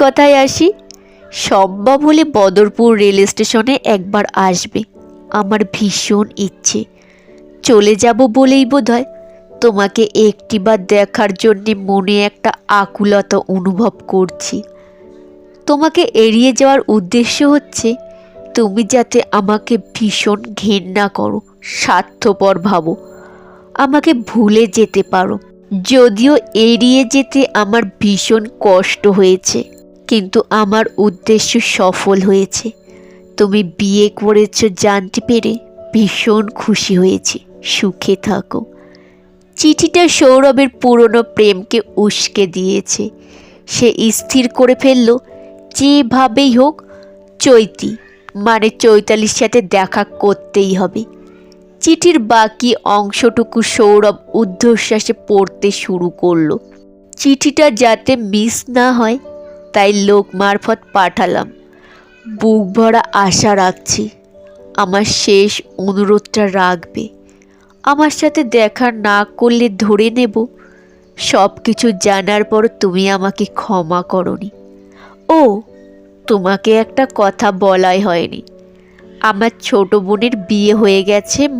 কথায় আসি, সম্ভব হলে বদরপুর রেল স্টেশনে একবার আসবে। আমার ভীষণ ইচ্ছে। চলে যাব বলেই বোধহয় তোমাকে একটিবার দেখার জন্যে মনে একটা আকুলতা অনুভব করছি। তোমাকে এড়িয়ে যাওয়ার উদ্দেশ্য হচ্ছে তুমি যাতে আমাকে ভীষণ ঘেন্না করো, স্বার্থপর ভাবো, আমাকে ভুলে যেতে পারো। যদিও এড়িয়ে যেতে আমার ভীষণ কষ্ট হয়েছে, কিন্তু আমার উদ্দেশ্য সফল হয়েছে। তুমি বিয়ে করেছ জানতে পেরে ভীষণ খুশি হয়েছি। সুখে থাকো। চিঠিটা সৌরভের পুরনো প্রেমকে উস্কে দিয়েছে। সে স্থির করে ফেলল যেভাবেই হোক চৈতালির সাথে দেখা করতেই হবে। চিঠির বাকি অংশটুকু সৌরভ ঊর্ধ্বশ্বাসে পড়তে শুরু করলো। চিঠিটা যাতে মিস না হয় তাই লোক মারফত পাঠালাম। বুক ভরা আশা রাখছি আমার শেষ অনুরোধটা রাখবে। আমার সাথে দেখা না করলে ধরে নেব সব কিছু জানার পর তুমি আমাকে ক্ষমা করনি। ও, তোমাকে একটা কথা বলাই হয়নি, আমার ছোট বোনের বিয়ে হয়ে গেছে।